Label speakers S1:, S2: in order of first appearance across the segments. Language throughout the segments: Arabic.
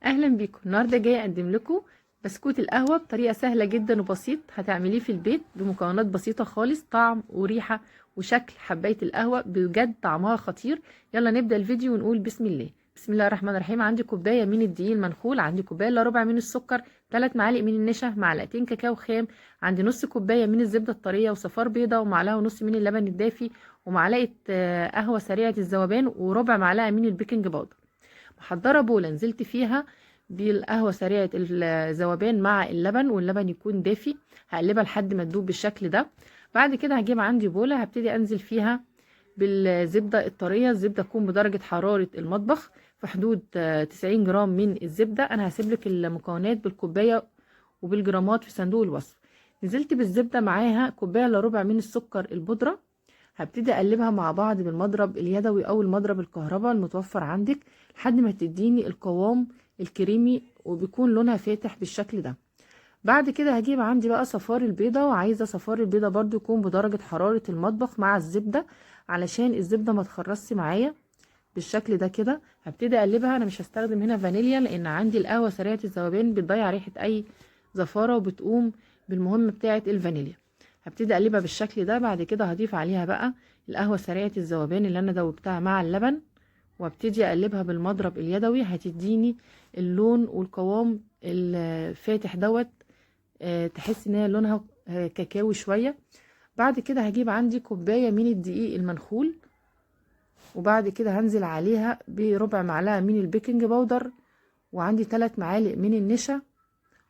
S1: اهلا بيكم. النهارده جاي اقدم لكم بسكوت القهوه بطريقه سهله جدا وبسيط. هتعمليه في البيت بمكونات بسيطه خالص، طعم وريحه وشكل حبايه القهوه بجد طعمها خطير. يلا نبدا الفيديو ونقول بسم الله. بسم الله الرحمن الرحيم. عندي كوبايه من الدقيق المنخول، عندي كوبايه الا ربع من السكر، 3 معالق من النشا، معلقتين كاكاو خام، عندي نص كوبايه من الزبده الطريه وصفار بيضه، ومعلقه ونص من اللبن الدافي، ومعلقه قهوه سريعه الذوبان، وربع معلقه من البيكنج باودر. محضره بوله نزلت فيها بالقهوه سريعه الذوبان مع اللبن، واللبن يكون دافي. هقلبها لحد ما تدوب بالشكل ده. بعد كده هجيب عندي بوله هبتدي انزل فيها بالزبده الطريه. الزبده تكون بدرجه حراره المطبخ في حدود 90 جرام من الزبده. انا هسيب لك المكونات بالكوبايه وبالجرامات في صندوق الوصف. نزلت بالزبده معاها كوبايه الا ربع من السكر البودره. هبتدي اقلبها مع بعض بالمضرب اليدوي او المضرب الكهرباء المتوفر عندك لحد ما تديني القوام الكريمي وبيكون لونها فاتح بالشكل ده. بعد كده هجيب عندي بقى صفار البيضة، وعايزة صفار البيضة برضو يكون بدرجة حرارة المطبخ مع الزبدة علشان الزبدة ما تخرصش معايا بالشكل ده كده. هبتدي اقلبها. انا مش هستخدم هنا فانيليا لان عندي القهوة سريعة الذوبان بتضيع ريحة اي زفارة وبتقوم بالمهمة بتاعة الفانيليا. هبتدي اقلبها بالشكل ده. بعد كده هضيف عليها بقى القهوة سريعة الذوبان اللي انا دوبتها مع اللبن، وابتدي اقلبها بالمضرب اليدوي. هتديني اللون والقوام الفاتح دوت. تحس ان هي لونها كاكاوي شوية. بعد كده هجيب عندي كوباية من الدقيق المنخول، وبعد كده هنزل عليها بربع معلقة من البيكنج باودر، وعندي 3 معالق من النشا،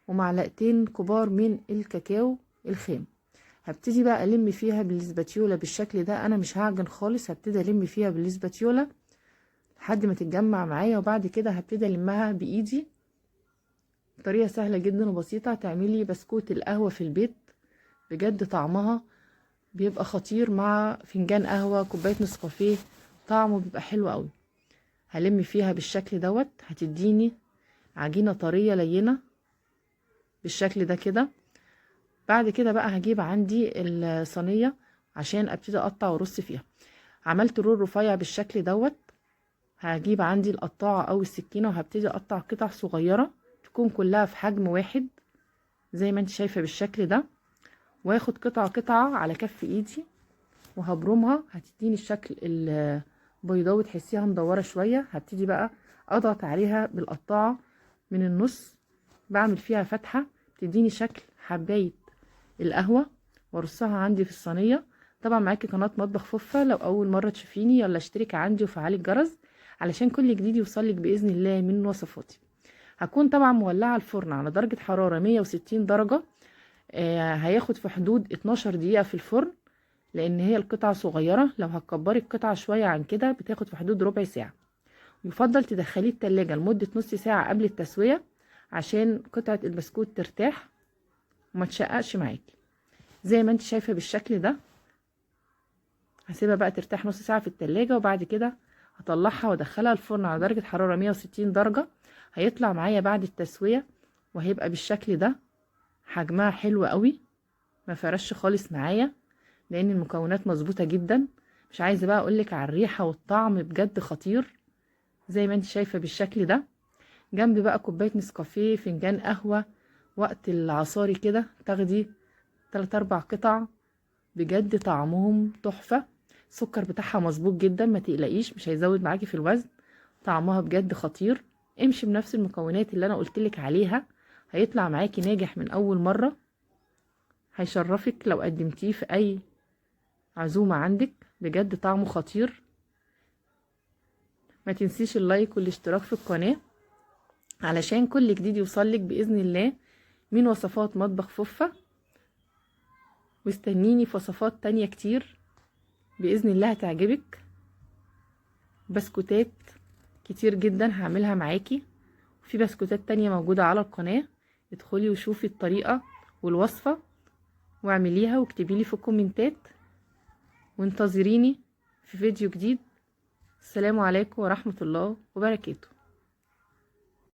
S1: ومعلقتين كبار من الكاكاو الخام. هبتدي بقى الم فيها بالسباتيولا بالشكل ده. انا مش هعجن خالص، هبتدي الم فيها بالسباتيولا لحد ما تتجمع معايا. وبعد كده هبتدي المها بايدي. طريقه سهله جدا وبسيطه تعملي بسكوت القهوه في البيت. بجد طعمها بيبقى خطير مع فنجان قهوه، كوبايه نسكافيه، طعمه بيبقى حلو قوي. هلم فيها بالشكل دوت. هتديني عجينه طريه لينه بالشكل ده كده. بعد كده بقى هجيب عندي الصينيه عشان ابتدي اقطع وارص فيها. عملت رول رفيع بالشكل دوت. هجيب عندي القطاعه او السكينه وهبتدي اقطع قطع صغيره تكون كلها في حجم واحد زي ما انت شايفه بالشكل ده، واخد قطعه قطعه على كف ايدي وهبرمها. هتديني الشكل البيضاوي تحسيها مدوره شويه. هبتدي بقى اضغط عليها بالقطاعه من النص، بعمل فيها فتحه تديني شكل حبايه القهوه، وارصها عندي في الصينيه. طبعا معاكي قناه مطبخ فوفا، لو اول مره تشوفيني يلا اشتركي عندي وفعلي الجرس علشان كل جديد يوصلك باذن الله من وصفاتي. هكون طبعا مولعه الفرن على درجه حراره 160 درجه. هياخد في حدود 12 دقيقه في الفرن لان هي القطعه صغيره. لو هتكبري القطعه شويه عن كده بتاخد في حدود ربع ساعه. يفضل تدخليه التلاجة لمده نص ساعه قبل التسويه عشان قطعه البسكوت ترتاح وما تشققش معاكي زي ما انت شايفه بالشكل ده. هسيبها بقى ترتاح نص ساعه في التلاجة، وبعد كده هطلعها وادخلها الفرن على درجه حراره 160 درجه. هيطلع معايا بعد التسويه وهيبقى بالشكل ده. حجمها حلو قوي، ما فرش خالص معايا لان المكونات مظبوطه جدا. مش عايزه بقى اقولك على الريحه والطعم بجد خطير زي ما انت شايفه بالشكل ده. جنب بقى كوبايه نسكافيه، فنجان قهوه، وقت العصاري كده تاخدي 3-4 قطع. بجد طعمهم تحفه. السكر بتاعها مظبوط جدا، ما تقلقيش مش هيزود معاكي في الوزن. طعمها بجد خطير. امشي بنفس المكونات اللي انا قلتلك عليها هيطلع معاكي ناجح من اول مره. هيشرفك لو قدمتيه في اي عزومه عندك. بجد طعمه خطير. ما تنسيش اللايك والاشتراك في القناه علشان كل جديد يوصلك باذن الله من وصفات مطبخ فوفا. واستنيني في وصفات تانية كتير باذن الله هتعجبك. بسكوتات كتير جدا هعملها معاكي، وفي بسكوتات تانية موجودة على القناة. ادخلي وشوفي الطريقة والوصفة واعمليها واكتبيلي في الكومنتات، وانتظريني في فيديو جديد. السلام عليكم ورحمة الله وبركاته.